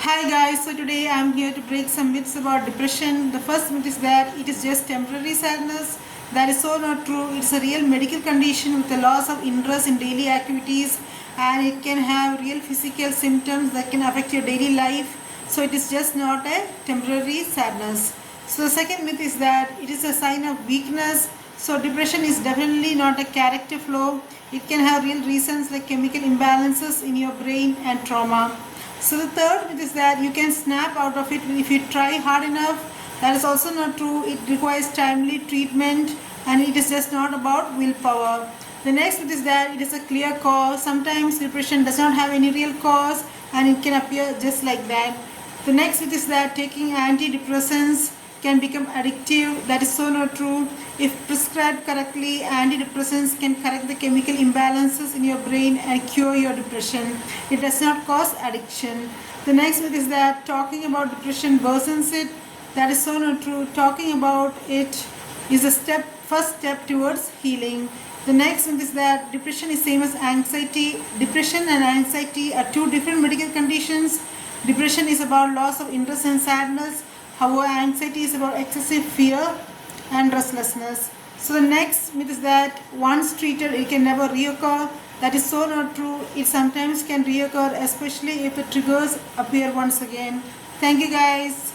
Hi guys, so today I'm here to break some myths about depression. The first myth is that it is just temporary sadness. That is so not true. It's a real medical condition with a loss of interest in daily activities, and it can have real physical symptoms that can affect your daily life. So it is just not a temporary sadness. So the second myth is that it is a sign of weakness. So depression is definitely not a character flaw. It can have real reasons like chemical imbalances in your brain and trauma. So the third myth is that you can snap out of it if you try hard enough. That is also not true. It requires timely treatment and it is just not about willpower. The next myth is that it is a clear cause. Sometimes depression does not have any real cause and it can appear just like that. The next myth is that taking antidepressants can become addictive. That is so not true. If prescribed correctly, antidepressants can correct the chemical imbalances in your brain and cure your depression. It does not cause addiction. The next myth is that talking about depression worsens it. That is so not true. Talking about it is a first step towards healing. The next myth is that depression is same as anxiety. Depression and anxiety are two different medical conditions. Depression is about loss of interest and sadness. However, anxiety is about excessive fear and restlessness. So the next myth is that once treated, it can never reoccur. That is so not true. It sometimes can reoccur, especially if the triggers appear once again. Thank you guys.